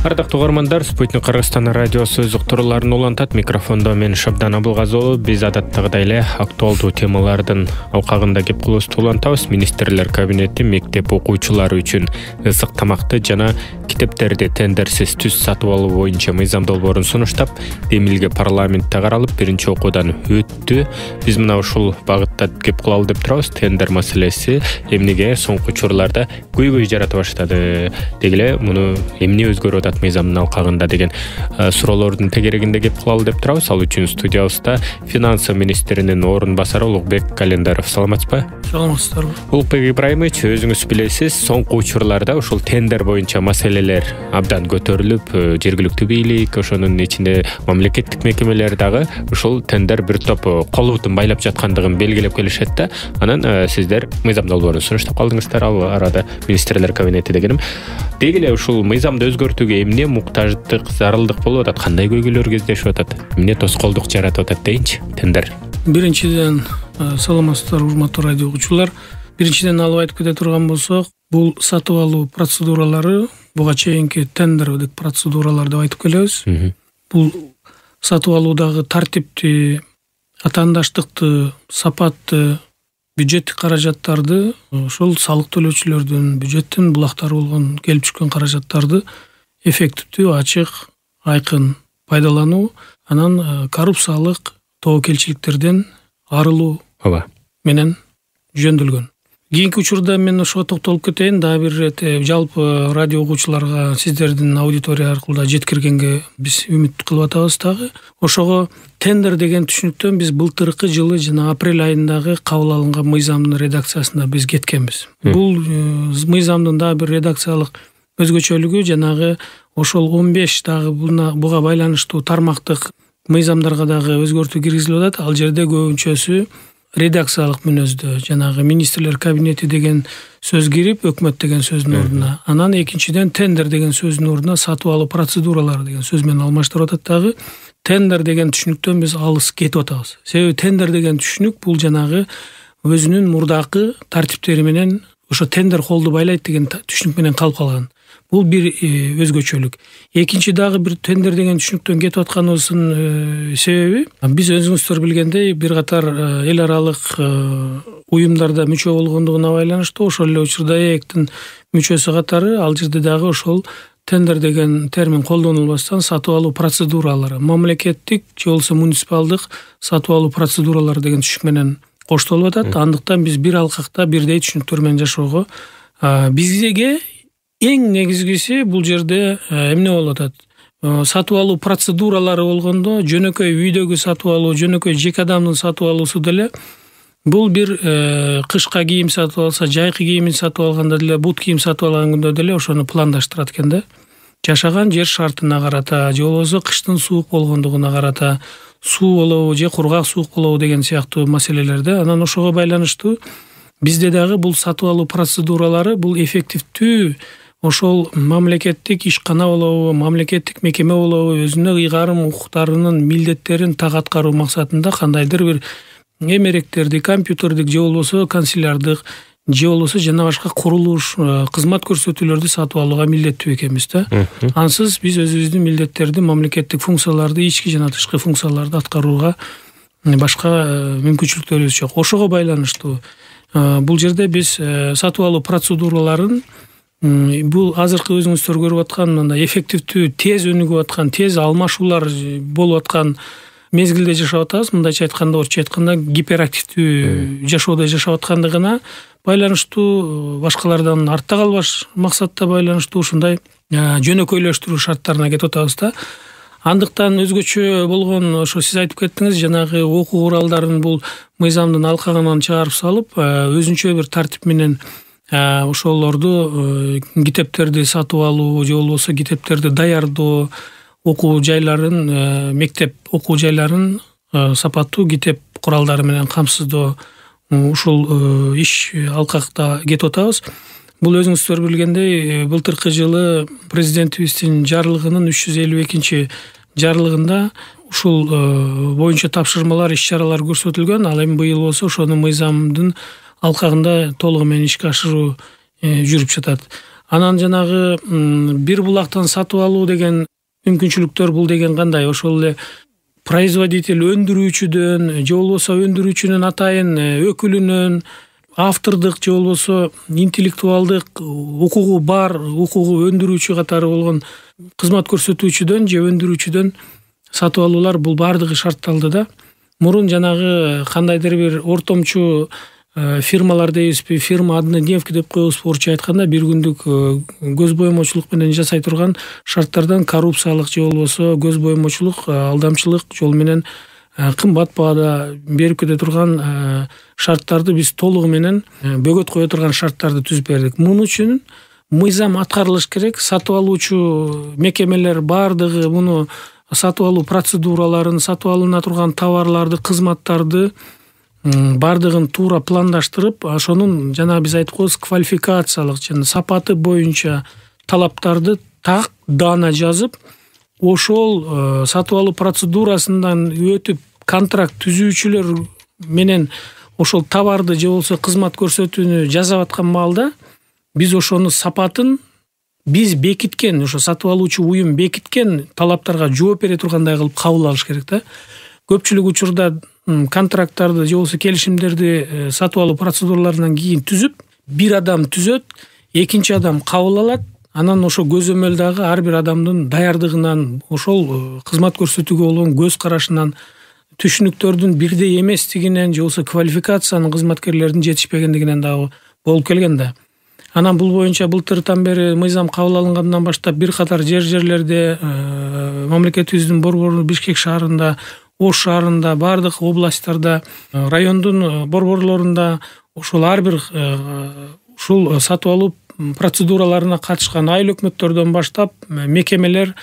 Ардактуу угармандар, Спутник Кыргызстан радиосу уктурууларын улантат. Микрофондо мен Шабдан Абылгазыұлы. Биз адаттагыдай эле актуалдуу темалардын алкагында кеп кылыбызды улантабыз. Министрлер кабинети мектеп окуучулары үчүн ысык тамакты жана китептерди тендерсиз түз сатып алуу боюнча мыйзам долбоорун сунуштап, демилге парламентте каралып, биринчи окуудан өттү. Биз мына ушул багытта кеп кылалы деп турабыз. Тендер маселеси эмнеге соңку учурларда көйгөй жарата баштады? Дегиле муну эмне өзгөрүп атат мыйзамдын алкагында деген суроолордун тегерегинде кеп кылалы деп турабыз. Ал үчүн студиябызда финансы министринин орун басары Улукбек Календаров. Саламатсызбы? Саламатсыздарбы. Улукбек Ибраимович, өзүңүз билесиз, соңку учурларда ушул тендер боюнча маселелер абдан көтөрүлүп, жергиликтүү бийлик, ошонун ичинде мамлекеттик мекемелер дагы ушул тендер бир топ кол бутун байлап жаткандыгын белгилеп келишет да. Анан сиздер мыйзам долбоорун сунуштап калдыңыздар. Ал арада министрлер кабинети дегеним. Дегиле ушул мыйзамды өзгөртүүгө эмне муктаждык, зарылдык болуп атат? Кандай көйгөйлөр кездешип атат? Эмне тоскоолдук жаратып атат дейинчи тендер? Биринчиден, саламатсыздар урматтуу радио угуучулар. Биринчиден алып айтып кете турган болсок, бул сатып алуу процедуралары буга чейинки тендердик процедуралар деп айтып келебиз. Бул сатып алуудагы тартипти, атаандаштыкты, сапатты, бюджеттик каражаттарды, ошол салык төлөөчүлөрдүн бюджеттин булактары болгон келип түшкөн каражаттарды эффективдүү, ачык, айкын пайдалануу, анан коррупциялык тобокелчиликтерден арылуу менен жөндөлгөн. Кийинки учурда мен ошого токтолуп кетейин, дагы бир ирет жалпы радио угуучуларга сиздердин аудитория аркылуу жеткиргенге биз үмүт кылып атабыз дагы. Ошого тендер деген түшүнүктөн биз былтыркы жылы жана апрель айындагы кабыл алынган мыйзамдын редакциясында биз кеткенбиз. Бул мыйзамдын дагы бир редакциялык өзгөчөлүгү жанагы ошол 15 дагы буга байланыштуу тармактык мыйзамдарга дагы өзгөртүү киргизилип атат. Ал жерде көбүнчөсү редакциялык мүнөздө жанагы министрлер кабинети деген сөз кирип, өкмөт деген сөздүн ордуна, анан экинчиден тендер деген сөздүн ордуна сатып алуу процедуралары деген сөз менен алмаштырып атат дагы. Тендер деген түшүнүктөн биз алыс кетип атабыз. Себеби тендер деген түшүнүк бул жанагы өзүнүн мурдакы тартиптери менен ошо тендер колду байлайт деген түшүнүк менен калып калган. Бул бир өзгөчөлүк. Экинчи дагы бир тендер деген түшүнүктөн кетип атканыбыздын себеби, биз өзүңүздөр билгендей бир катар эл аралык уюмдарда мүчө болгондугуна байланыштуу, ошол эле учурда ЭЭКтин мүчөсү катары ал жерде дагы ошол тендер деген термин колдонулбастан сатып алуу процедуралары, мамлекеттик же болбосо муниципалдык сатып алуу процедуралары деген түшүнүк менен коштолуп атат. Андыктан биз бир алкакта бирдей түшүнүктөр менен жашоого бизге эң негизгиси бул жерде эмне болуп атат? Сатып алуу процедуралары болгондо жөнөкөй үйдөгү сатып алуу, жөнөкөй жеке адамдын сатып алуусу деле бул бир кышка кийим сатып алса, жайкы кийимин сатып алганда деле, бут кийим сатып алганда деле ошону пландаштырат экен да. Жашаган жер шартына карата, же болбосо кыштын суук болгондугуна карата, суу болобу же кургак суук болобу деген сыяктуу маселелерде. Анан ошого байланыштуу бизде дагы бул сатып алуу процедуралары бул эффективдүү ошол мамлекеттик ишкана болобу, мамлекеттик мекеме болобу, өзүнө ыйгарым укуктарынын милдеттерин так аткаруу максатында кандайдыр бир эмеректерди, компьютердик же болбосо канцелярдык же болбосо жана башка курулуш, кызмат көрсөтүүлөрдү сатып алууга милдеттүү экенбиз да. Ансыз биз өзүбүздүн милдеттерди, мамлекеттик функцияларды, ички жана тышкы функцияларды аткарууга башка мүмкүнчүлүктөрүбүз жок. Ошого байланыштуу бул жерде биз сатып алуу процедураларын бул азыркы өзүңүздөр көрүп аткан мындай эффективдүү, тез өнүгүп аткан, тез алмашуулар болуп аткан мезгилде жашап атабыз. Мындайча айтканда, орусча айтканда гиперактивдүү жашоодо жашап аткандыгына байланыштуу, башкалардан артта калбаш максатта байланыштуу ушундай жөнөкөйлөштүрүү шарттарына кетип атабыз да. Андыктан өзгөчө болгон ошо сиз айтып кеттиңиз, жанагы окуу куралдарын бул мыйзамдын алкагынан чыгарып салып, өзүнчө бир тартип менен ошолорду китептерди сатып алуу же болбосо китептерди даярдоо, окуу жайларын, мектеп окуу жайларын сапаттуу китеп куралдары менен камсыздоо, ушул иш алкакта кетип атабыз. Бул өзүңүздөр билгендей, былтыркы жылы президентибиздин жарлыгынын 352 жарлыгында ушул боюнча тапшырмалар, иш-чаралар көрсөтүлгөн. Ал эми быйыл болсо ошонун мыйзамдын алкагында толугу менен ишке ашыруу жүрүп жатат. Анан жанагы бир булактан сатып алуу деген мүмкүнчүлүктөр бул деген кандай? Ошол эле производитель өндүрүүчүдөн же болбосо өндүрүүчүнүн атайын өкүлүнөн автордук же болбосо интеллектуалдык укугу бар, укугу өндүрүүчү катары болгон кызмат көрсөтүүчүдөн же өндүрүүчүдөн сатып алуулар бул баардыгы шартталды да. Мурун жанагы кандайдыр бир ортомчу фирмалар дейбизби, фирма однодневка деп коебузбу орусча айтканда, бир күндүк көз боемочулук менен жасай турган шарттардан коррупциялык же болбосо көз боемочулук, алдамчылык жол менен кымбат баада берип кете турган шарттарды биз толугу менен бөгөт кое турган шарттарды түзүп бердик. Муну үчүн мыйзам аткарылыш керек. Сатып алуучу мекемелер баардыгы муну сатып алуу процедураларын, сатып алына турган товарларды, кызматтарды баардыгын туура пландаштырып, ошонун жана биз айтып коебуз квалификациялык жана сапаты боюнча талаптарды так даана жазып, ошол сатып алуу процедурасынан өтүп контракт түзүүчүлөр менен ошол товарды же болбосо кызмат көрсөтүүнү жасап аткан маалда биз ошонун сапатын биз бекиткен, ошо сатып алуучу уюм бекиткен талаптарга жооп бере тургандай кылып кабыл алыш керек да. Көпчүлүк учурда контракттарды же болбосо келишимдерди сатып алуу процедураларынан кийин түзүп, бир адам түзөт, экинчи адам кабыл алат, анан ошо көзөмөл дагы ар бир адамдын даярдыгынан, ошол кызмат көрсөтүүгө болгон көз карашынан, түшүнүктөрдүн бирдей эместигинен же болбосо квалификациянын кызматкерлердин жетишпегендигинен дагы болуп келген да. Анан бул боюнча былтыртан бери мыйзам кабыл алынгандан баштап бир катар жерлерде мамлекетибиздин борбору Бишкек шаарында, Ош шаарында, бардык областтарда, райондун борборлорунда ошол ар бир ушул сатып алуу процедураларына катышкан айыл өкмөттөрдөн баштап мекемелер,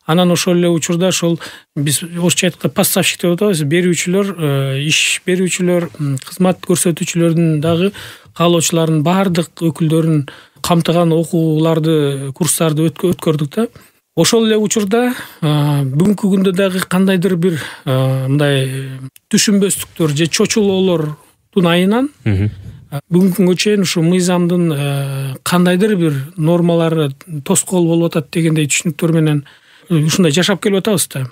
анан ошол эле учурда ошол биз орусча айтканда поставщик деп атабыз, берүүчүлөр, иш берүүчүлөр, кызмат көрсөтүүчүлөрдүн дагы каалоочулардын баардык өкүлдөрүн камтыган окууларды, курстарды өткөрдүк да. Ошол эле учурда бүгүнкү күндө дагы кандайдыр бир мындай түшүнбөстүктөр же чочулоолордун айынан бүгүнкү күнгө чейин ушу мыйзамдын кандайдыр бир нормалары тоскоол болуп атат дегендей түшүнүктөр менен ушундай жашап келип атабыз да.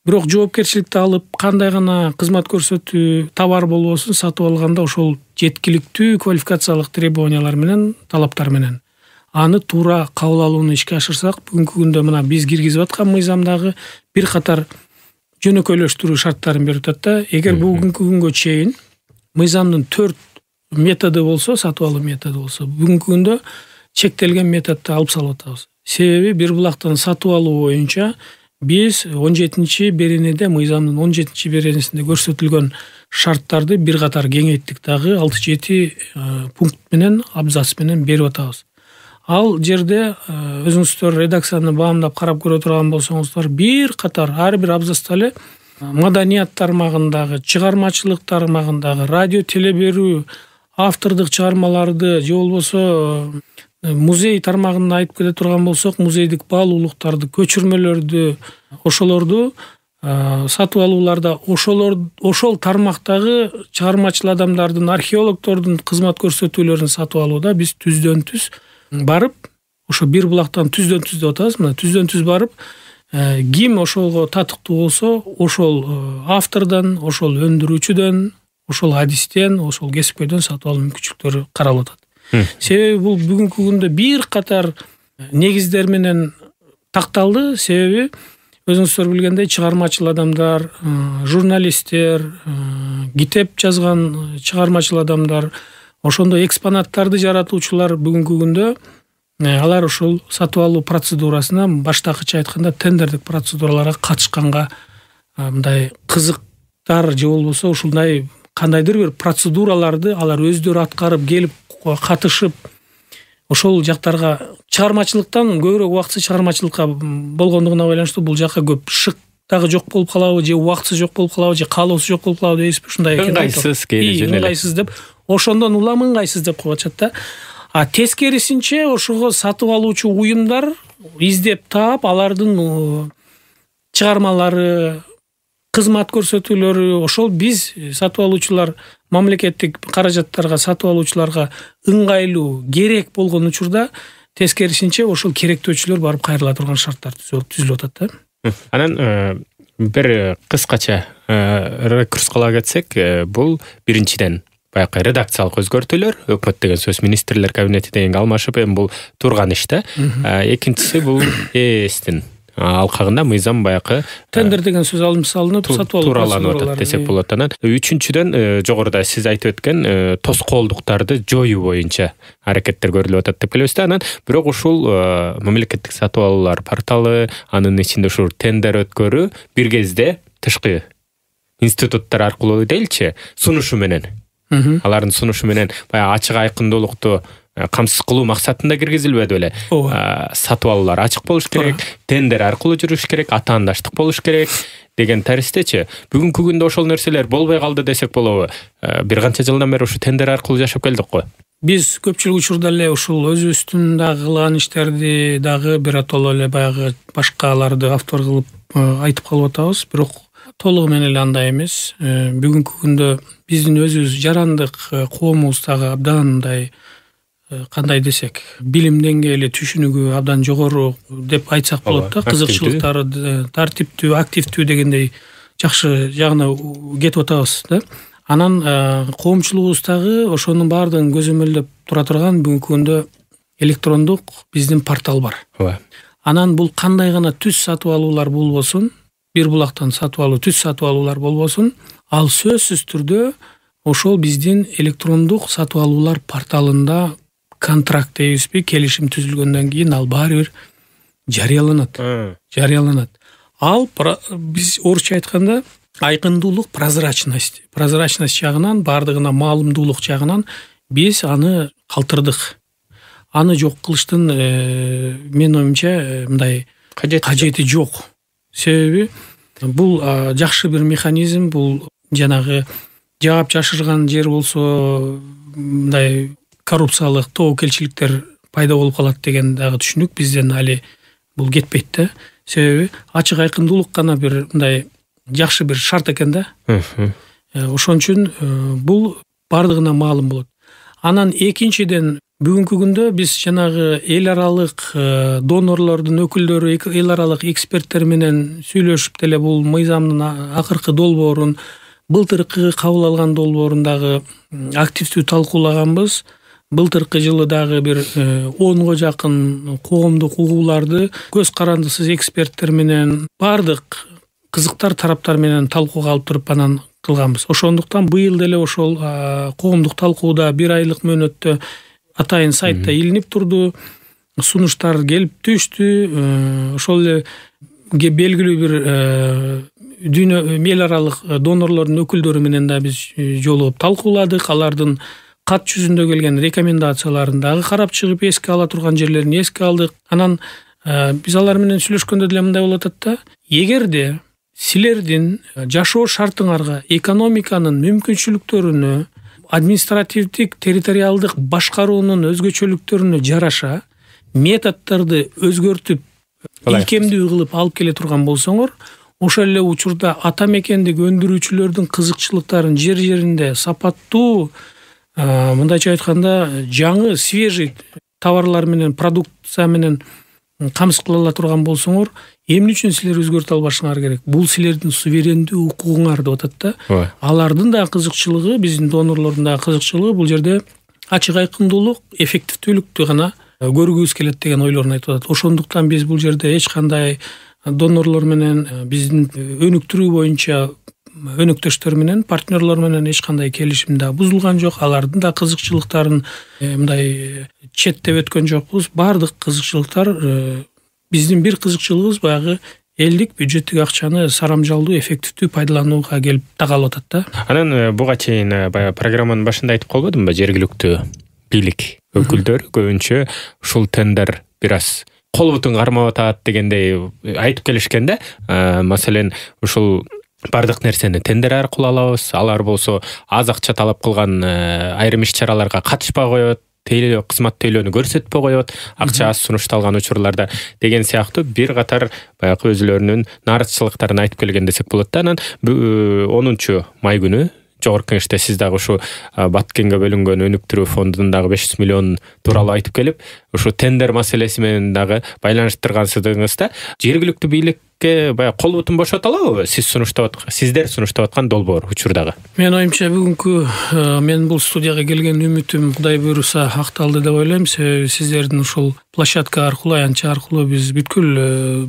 Бирок жоопкерчиликти алып, кандай гана кызмат көрсөтүү товар болбосун сатып алганда ошол жеткиликтүү квалификациялык требованиялар менен, талаптар менен аны туура кабыл алууну ишке ашырсак, бүгүнкү күндө мына биз киргизип аткан мыйзамдагы бир катар жөнөкөйлөштүрүү шарттарын берип атат да. Эгер бүгүнкү күнгө чейин мыйзамдын 4 методу болсо, сатып алуу методу болсо, бүгүнкү күндө чектелген методду алып салып атабыз. Себеби бир булактан сатып алуу боюнча биз 17-чи беренеде, мыйзамдын 17-чи беренесинде көрсөтүлгөн шарттарды бир катар кеңейттик дагы 6-7 пункт менен, абзац менен берип атабыз. Ал жерде өзүңүздөр редакцияны баамдап карап көрө турган болсоңуздар, бир катар ар бир абзацта эле маданият тармагындагы, чыгармачылык тармагындагы, радио телеберүү, автордук чыгармаларды же болбосо музей тармагында айтып кете турган болсок, музейдик баалуулуктарды, көчүрмөлөрдү, ошолорду сатып алууларда ошол тармактагы чыгармачыл адамдардын, археологдордун кызмат көрсөтүүлөрүн сатып алууда биз түздөн түз барып, ошо бир булактан түздөн түз деп атабыз, мына түздөн түз барып, ким ошолго татыктуу болсо, ошол автордон, ошол өндүрүүчүдөн, ошол адистен, ошол кесипкөйдөн сатып алуу мүмкүнчүлүктөрү каралып атат. Себеби бул бүгүнкү күндө бир катар негиздер менен такталды. Себеби өзүңүздөр билгендей чыгармачыл адамдар, журналисттер, китеп жазган чыгармачыл адамдар, ошондой экспонаттарды жаратуучулар бүгүнкү күндө алар ошол сатып алуу процедурасына, баштакыча айтканда тендердик процедураларга катышканга мындай кызыктар же болбосо ушундай кандайдыр бир процедураларды алар өздөрү аткарып келип катышып, ошол жактарга чыгармачылыктан көбүрөөк убактысы чыгармачылыкка болгондугуна байланыштуу бул жакка көп шык дагы жок болуп калабы, же убактысы жок болуп калабы, же каалоосу жок болуп калабы дейсизби, ушундай экен. Ыңгайсыз деп, ошондон улам ыңгайсыз деп коюп атышат да. А тескерисинче ошого сатып алуучу уюмдар издеп таап, алардын чыгармалары, кызмат көрсөтүүлөрү, ошол биз сатып алуучулар мамлекеттик каражаттарга сатып алуучуларга ыңгайлуу керек болгон учурда тескерисинче ошол керектөөчүлөр барып кайрыла турган шарттар түзүлүп атат да. Анан бир кыскача рекурс кыла кетсек, бул биринчиден баягы редакциялык өзгөртүүлөр, өкмөт деген сөз министрлер кабинети дегенге алмашып эми бул турган иш да. Экинчиси бул ЭСтин алкагында мыйзам баягы тендер деген сөз алынып салынып, сатып алуу туураланып атат десек болот. Анан үчүнчүдөн жогоруда сиз айтып өткөн тоскоолдуктарды жоюу боюнча аракеттер көрүлүп атат деп келебиз да. Анан бирок ушул мамлекеттик сатып алуулар порталы, анын ичинде ушул тендер өткөрүү бир кезде тышкы институттар аркылуу делчи сунушу менен, алардын сунушу менен баягы ачык айкындуулукту камсыз кылуу максатында киргизилбеди беле? Сатып алуулар ачык болуш керек, тендер аркылуу жүрүш керек, атаандаштык болуш керек деген таристечи. Бүгүнкү күндө ошол нерселер болбой калды десек болобу? Бир канча жылдан бери ушу тендер аркылуу жашап келдик го. Биз көпчүлүк учурда эле ушул өзүбүздүн дагы кылган иштерди дагы биротоло эле баягы башкаларды автор кылып айтып калып атабыз, бирок толугу менен эле андай эмес. Бүгүнкү күндө биздин өзүбүз жарандык коомубуздагы абдан мындай кандай десек, билим деңгээли, түшүнүгү абдан жогору деп айтсак болот да. Кызыкчылыктары тартиптүү, активдүү дегендей жакшы жагына кетип атабыз да. Анан коомчулугубуздагы ошонун баардыгын көзөмөлдөп тура турган бүгүнкү күндө электрондук биздин портал бар. Анан бул кандай гана түз сатып алуулар болбосун, бир булактан сатып алуу, түз сатып алуулар болбосун, ал сөзсүз түрдө ошол биздин электрондук сатып алуулар порталында контракт дейбизби, келишим түзүлгөндөн кийин ал баары бир жарыяланат. Ал биз орусча айтканда айкындуулук, прозрачность жагынан, баардыгына маалымдуулук жагынан биз аны калтырдык. Аны жок кылыштын менин оюмча мындай кажети жок. Себеби бул жакшы бир механизм, бул жанагы жаап жашырган жер болсо мындай коррупциялык тобокелчиликтер пайда болуп калат деген дагы түшүнүк бизден али бул кетпейт да. Себеби ачык айкындуулук гана бир мындай жакшы бир шарт экен да. Ошон үчүн бул баардыгына маалым болот. Анан экинчиден бүгүнкү күндө биз жанагы эл аралык донорлордун өкүлдөрү, эл аралык эксперттер менен сүйлөшүп деле бул мыйзамдын акыркы долбоорун, былтыркы кабыл алган долбоорун дагы активдүү талкуулаганбыз. Былтыркы жылы дагы бир 10го жакын коомдук угууларды көз карандысыз эксперттер менен баардык кызыктар тараптар менен талкууга алып туруп анан кылганбыз. Ошондуктан быйыл деле ошол коомдук талкууда бир айлык мөөнөттө атайын сайтта илинип турду. Сунуштар келип түштү. Ошол эле белгилүү бир дүйнө эл аралык донорлордун өкүлдөрү менен да биз жолугуп талкууладык. Алардын кат жүзүндө келген рекомендацияларын дагы карап чыгып, эске ала турган жерлерин эске алдык. Анан биз алар менен сүйлөшкөндө деле мындай болуп атат да. Эгерде силердин жашоо шартыңарга, экономиканын мүмкүнчүлүктөрүнө, административдик, территориалдык башкаруунун өзгөчөлүктөрүнө жараша методдорду өзгөртүп, илкемдүү кылып алып келе турган болсоңор, ошол эле учурда ата мекендик өндүрүүчүлөрдүн кызыкчылыктарын жер-жеринде сапаттуу, мындайча айтканда, жаңы, свежий товарлар менен, продукция менен камсыз кыла ала турган болсоңор, эмне үчүн силер өзгөртө албашыңар керек? Бул силердин суверендүү укугуңар деп атат да. Алардын да кызыкчылыгы, биздин донорлордун да кызыкчылыгы бул жерде ачык айкындуулук, эффективдүүлүктү гана көргүбүз келет деген ойлорун айтып атат. Ошондуктан биз бул жерде эч кандай донорлор менен, биздин өнүктүрүү боюнча өнөктөштөр менен, партнерлор менен эч кандай келишим да бузулган жок. Алардын да кызыкчылыктарын мындай четтеп өткөн жокпуз. Баардык кызыкчылыктар, биздин бир кызыкчылыгыбыз баягы элдик бюджеттик акчаны сарамжалдуу, эффективдүү пайдаланууга келип тагалып атат да. Анан буга чейин баягы программанын башында айтып калбадымбы, жергиликтүү бийлик өкүлдөрү көбүнчө ушул тендер бир аз кол бутун кармап атат дегендей айтып келишкен да. Маселен, ушул бардык нерсени тендер аркылуу алабыз. Алар болсо аз акча талап кылган айрым иш-чараларга катышпай коет, кызмат тейлөөнү көрсөтпөй коет, акча аз сунушталган учурларда деген сыяктуу бир катар баягы өзүлөрүнүн нарыхчылыктарын айтып келген десек болот да. Анан 10 май күнү жогорку кеңеште сиз дагы ушу Баткенге бөлүнгөн өнүктүрүү фондунун дагы 500 миллион тууралуу айтып келип, ушу тендер маселеси менен дагы байланыштыргансыздар да. Жергиликтүү бийликке баягы кол бутун бошото алабы? Сиздер сунуштап аткан долбоор учурдагы. Мен оюмча бүгүнкү мен бул студияга келген үмүтүм Кудай буйруса акталды деп ойлойм. Себеби сиздердин ушул площадка аркылуу, аянтча аркылуу биз бүткүл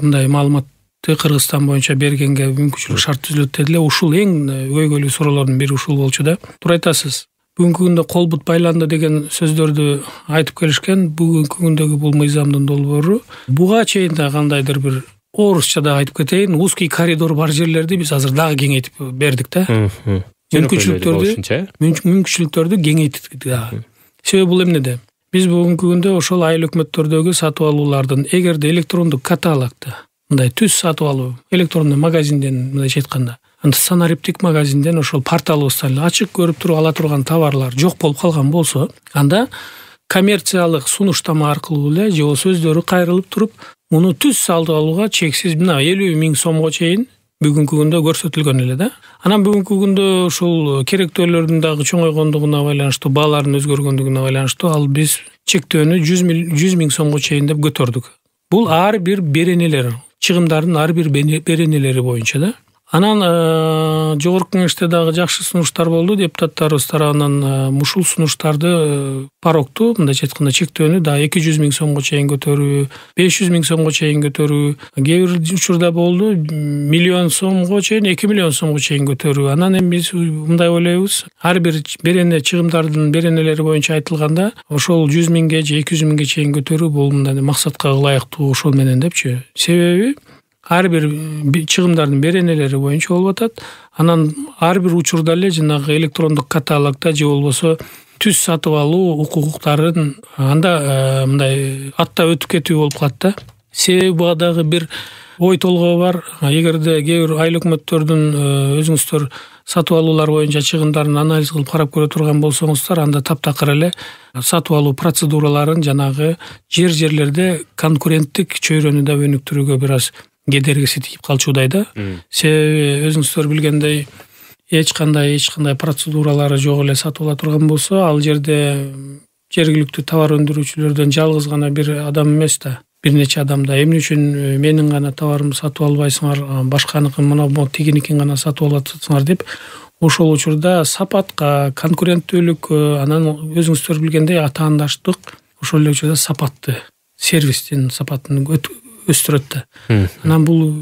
мындай маалыматты Кыргызстан боюнча бергенге мүмкүнчүлүк шарт түзүлөт дедиле. Ушул эң көйгөйлүү суроолордун бири ушул болчу да. Туура айтасыз. Бүгүнкү күндө кол бут байланды деген сөздөрдү айтып келишкен. Бүгүнкү күндөгү бул мыйзамдын долбоору буга чейин да кандайдыр бир орусча да айтып кетейин, узкий коридор бар жерлерди биз азыр дагы кеңейтип бердик да. Мүмкүнчүлүктөрдү кеңейтип дагы. Себеби бул эмнеде? Биз бүгүнкү күндө ошол айыл өкмөттөрдөгү сатып алуулардын эгерде электрондук каталогдо мындай түз сатып алуу, электрондук магазинден мындайча айтканда, санариптик магазинден ошол порталыбыздан ачык көрүп туруп ала турган товарлар жок болуп калган болсо, анда коммерциялык сунуштама аркылуу эле же сөздөрү кайрылып туруп, муну түз сатып алууга чексиз 50 000 сомго чейин бүгүнкү күндө көрсөтүлгөн эле да. Анан бүгүнкү күндө ушул керектөөлөрдүн дагы чоңойгондугуна байланыштуу, баалардын өзгөргөндүгүнө байланыштуу ал биз чектөөнү 100 000 сомго чейин деп көтөрдүк. Бул ар бир беренелер, чыгымдардын ар бир беренелери боюнча да. Анан жогорку кеңеште дагы жакшы сунуштар болду. Депутаттарыбыз тарабынан ушул сунуштарды парокту, мындайча айтканда чектөөнү да 200 000 сомго чейин көтөрүү, 500 000 сомго чейин көтөрүү, кээ бир учурда болду 1 миллион сомго чейин, 2 миллион сомго чейин көтөрүү. Анан эми биз мындай ойлойбуз, ар бир берене чыгымдардын беренелери боюнча айтылганда, ошол 100 000ге же 200 000ге чейин көтөрүү бул мындай максатка ылайыктуу ошол менен депчи. Себеби ар бир чыгымдардын беренелери боюнча болуп атат. Анан ар бир учурда эле жанагы электрондук каталогдо же болбосо түз сатып алуу укуктарын анда мындай атта өтүп кетүү болуп калат да. Себеби буга дагы бир ой толгоо бар. Эгерде кээ бир айыл өкмөттөрдүн өзүңүздөр сатып алуулар боюнча чыгымдарын анализ кылып карап көрө турган болсоңуздар, анда таптакыр эле сатып алуу процедураларын жанагы жерлерде конкуренттик чөйрөнү да өнүктүрүүгө бир аз кедергиси тийип калчудай да. Себеби өзүңүздөр билгендей эч кандай процедуралары жок эле сатып ала турган болсо, ал жерде жергиликтүү товар өндүрүүчүлөрдөн жалгыз гана бир адам эмес да, бир нече адам да. Эмне үчүн менин гана товарымды сатып албайсыңар, башканыкын мына тигиникин гана сатып аласыңар деп ошол учурда сапатка, конкуренттүүлүккө, анан өзүңүздөр билгендей атаандаштык ошол эле учурда сапатты, сервистин сапатын өстүрөт да. Анан бул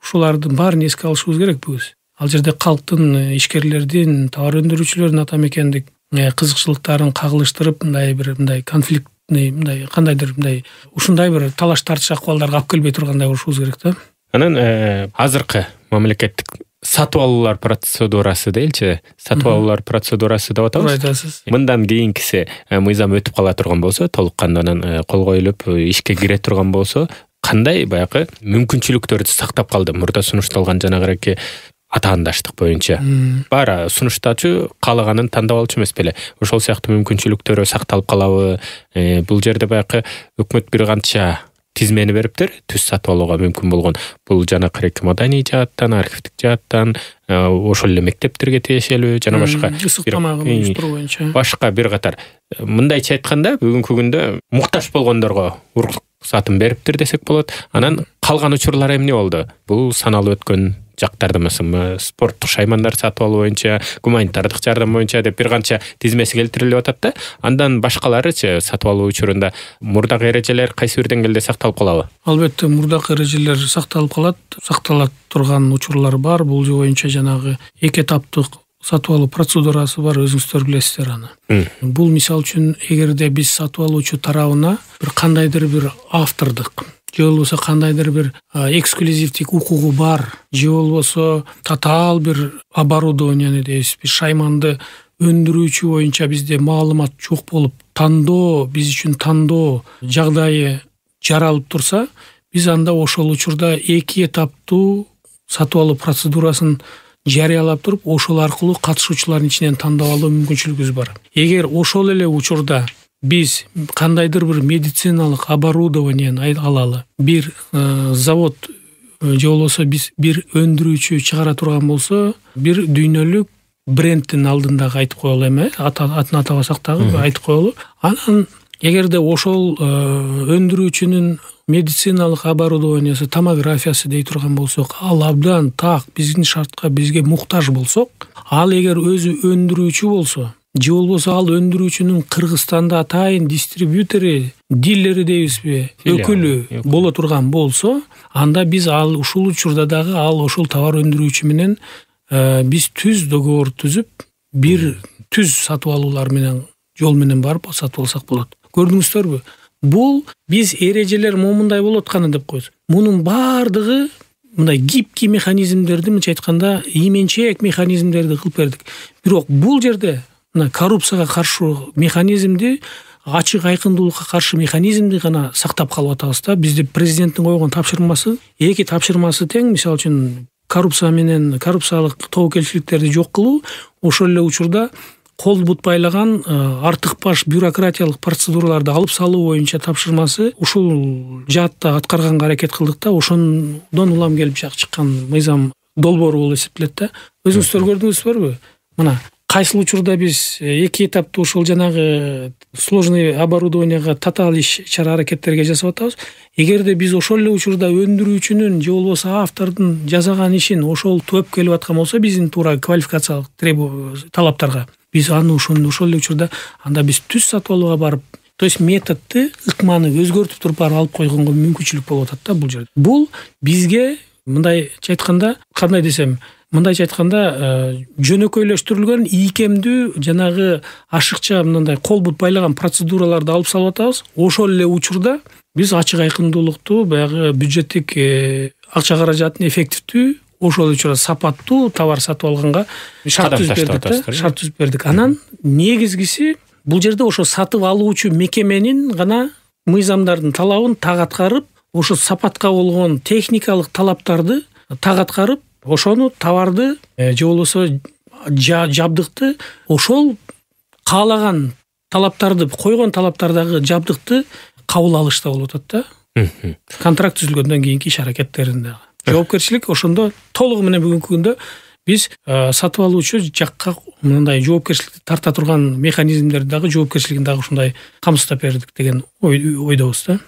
ушулардын баарын эске алышыбыз керек биз. Ал жерде калктын, ишкерлердин, товар өндүрүүчүлөрдүн ата мекендик кызыкчылыктарын кагылыштырып, мындай конфликтный, кандайдыр ушундай бир талаш тартыш акыбалдарга алып келбей тургандай болушубуз керек да. Анан азыркы мамлекеттик сатып алуулар процедурасы дейличи, сатып алуулар процедурасы деп атабыз. Айтасыз. Мындан кийинкиси мыйзам өтүп кала турган болсо, толук кандуу кол коюлуп ишке кире турган болсо, кандай баягы мүмкүнчүлүктөрдү сактап калды? Мурда сунушталган жанагы атаандаштык боюнча баары сунуштачу каалаганын тандап алчу эмес беле? Ошол сыяктуу мүмкүнчүлүктөрү сакталып калабы? Бул жерде баягы өкмөт бир канча тизмени бериптир, түз сатып алууга мүмкүн болгон. Бул жанакы маданий жааттан, архивдик жааттан, ошол эле мектептерге тиешелүү жана башка башка бир катар. Мындайча айтканда, бүгүнкү күндө муктаж болгондорго уруксатын бериптир десек болот. Анан калган учурлар эмне болду? Бул саналып өткөн жактарды, мисалы, спорттук шаймандар сатып алуу боюнча, гуманитардык жардам боюнча деп бир канча тизмеси келтирилип атат да. Андан башкаларычы сатып алуу учурунда мурдагы эрежелер кайсы бир деңгээлде сакталып калабы? Албетте, мурдагы эрежелер сакталып калат. Сактала турган учурлар бар. Бул боюнча жанагы эки этаптык сатып алуу процедурасы бар, өзүңүздөр билесиздер аны. Бул мисал үчүн эгерде биз сатып алуучу тарабына бир кандайдыр бир автордук же болбосо кандайдыр бир эксклюзивдик укугу бар, же болбосо татаал бир оборудование дейбиз, биз шайманды өндүрүүчү боюнча бизде маалымат жок болуп, биз үчүн тандоо жагдайы жаралып турса, биз анда ошол учурда эки этаптуу сатып алуу процедурасын жарыялап туруп, ошол аркылуу катышуучулардын ичинен тандап алуу мүмкүнчүлүгүбүз бар. Эгер ошол эле учурда биз кандайдыр бир медициналык оборудование алалы, бир завод же болбосо биз бир өндүрүүчү чыгара турган болсо, бир дүйнөлүк брендтин алдындагы айтып коелу эме, атын атабасак дагы айтып коелу. Анан эгерде ошол өндүрүүчүнүн медициналык оборудованиясы, томографиясы дей турган болсок, ал абдан так биздин шартка бизге муктаж болсок, ал эгер өзү өндүрүүчү болсо, же болбосо ал өндүрүүчүнүн Кыргызстанда атайын дистрибьютери, дилери дейбизби, өкүлү боло турган болсо, анда биз ал ушул учурда дагы ал ошол товар өндүрүүчү менен биз түз договор түзүп, бир түз сатып алуулар менен жол менен барып сатып алсак болот. Көрдүңүздөрбү? Бул биз эрежелер момундай болот кана деп коебуз. Мунун баардыгы мындай гибкий механизмдерди, мынча айтканда, ийменчек механизмдерди кылып бердик. Бирок бул жерде мына коррупцияга каршы механизмди, ачык айкындуулукка каршы механизмди гана сактап калып атабыз да. Бизде президенттин койгон тапшырмасы, эки тапшырмасы тең, мисалы үчүн коррупция менен коррупциялык тобокелчиликтерди жок кылуу, ошол эле учурда кол бут байлаган артык баш бюрократиялык процедураларды алып салуу боюнча тапшырмасы ушул жаатта аткарганга аракет кылдык да, ошондон улам келип чыккан мыйзам долбоору болуп эсептелет да. Өзүңүздөр көрдүңүзбүрбү? Мына кайсыл учурда биз эки этаптуу ошол жанагы сложный оборудованияга татаал иш-чара аракеттерге жасап атабыз. Эгерде биз ошол эле учурда өндүрүүчүнүн же болбосо автордун жасаган ишин ошол төп келип аткан болсо, биздин туура квалификациялык талаптарга, биз аны ошол эле учурда анда биз түз сатып алууга барып, то есть методду, ыкманы өзгөртүп туруп барып алып койгонго мүмкүнчүлүк болуп атат да бул жерде. Бул бизге мындайча айтканда, кандай десем, мындайча айтканда, жөнөкөйлөштүрүлгөн, ийкемдүү, жанагы ашыкча мындай кол бут байлаган процедураларды алып салып атабыз. Ошол эле учурда биз ачык айкындуулукту, баягы бюджеттик акча каражатын эффективдүү, ошол учурда сапаттуу товар сатып алганга шарт түзүп бердик. Анан негизгиси бул жерде ошо сатып алуучу мекеменин гана мыйзамдардын талабын так аткарып, ошо сапатка болгон техникалык талаптарды так аткарып, ошону товарды же болбосо жабдыкты ошол каалаган талаптарды, койгон талаптардагы жабдыкты кабыл алышта болуп атат да. Контракт түзүлгөндөн кийинки иш аракеттеринде жоопкерчилик ошондо толугу менен бүгүнкү күндө биз сатып алуучу жакка мындай жоопкерчиликти тарта турган механизмдерди дагы, жоопкерчилигин дагы ушундай камсыздап бердик деген ойдобуз да.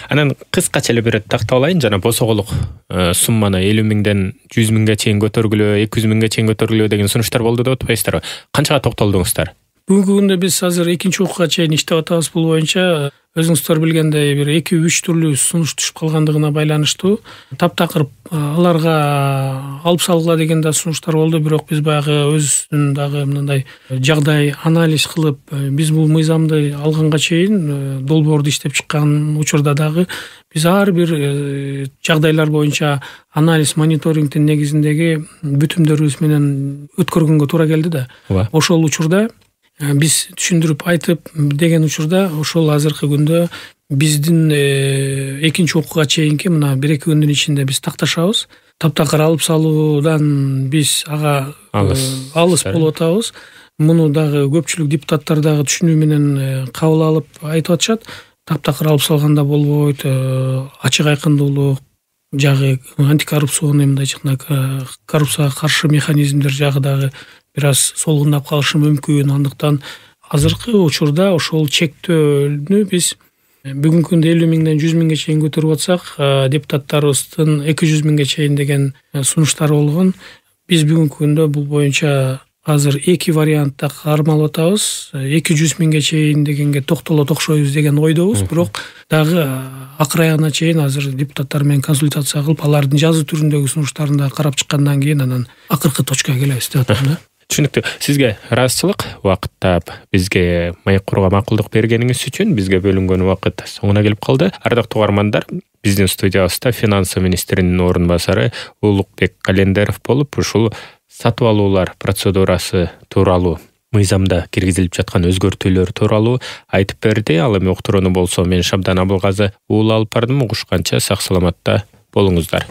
Анан кыскача эле бир тактап алайын, жана босоголук сумманы 50 миңден 100 миңге чейин көтөргүлөө, 200 миңге чейин көтөргүлөө деген сунуштар болду деп атпайсыздарбы? Канчага токтолдуңуздар? Бүгүнкү күндө биз азыр экинчи окууга чейин иштеп атабыз. Бул боюнча өзүңүздөр билгендей бир 2-3 түрлүү сунуш түшүп калгандыгына байланыштуу таптакыр аларга алып салгыла деген да сунуштар болду. Бирок биз баягы өзүнүн дагы мындай жагдай анализ кылып, биз бул мыйзамды алганга чейин долбоорду иштеп чыккан учурда дагы биз ар бир жагдайлар боюнча анализ, мониторингдин негизиндеги бүтүмдөрүбүз менен өткөргөнгө туура келди да. Ошол учурда биз түшүндүрүп айтып деген учурда ошол азыркы күндө биздин экинчи окууга чейинки мына 1-2 күндүн ичинде биз такташабыз. Таптакыр алып салуудан биз ага алыс болуп атабыз. Муну дагы көпчүлүк депутаттар дагы түшүнүү менен кабыл алып айтып атышат. Таптакыр алып салганда болбойт, ачык айкындуулук жагы, антикоррупционный мындайча коррупцияга каршы механизмдер жагы дагы бир аз солгундап калышы мүмкүн. Андыктан азыркы учурда ошол чектөөнү биз бүгүнкү күндө 50 миңден 100 миңге чейин көтөрүп атсак, депутаттарыбыздын 200 миңге чейин деген сунуштары болгон. Биз бүгүнкү күндө бул боюнча азыр эки вариантта кармалып атабыз. 200 миңге чейин дегенге токтоло токшойбуз деген ойдобуз. Бирок дагы акыр аягына чейин азыр депутаттар менен консультация кылып, алардын жазуу түрүндөгү сунуштарын да карап чыккандан кийин анан акыркы точкага келебиз деп атам да. Түшүнүктүү. Сизге ыраазычылык, убакытта бизге маек курууга макулдук бергениңиз үчүн. Бизге бөлүнгөн убакыт соңуна келип калды. Ардактуу угармандар, биздин студиябызда финансы министринин орун басары Улукбек Календеров болуп, ушул сатып алуулар процедурасы тууралуу, мыйзамда киргизилип жаткан өзгөртүүлөр тууралуу айтып берди. Ал эми уктурууну болсо мен Шабдан Абылгазы уул алып бардым. Угушканча сак саламатта болуңуздар.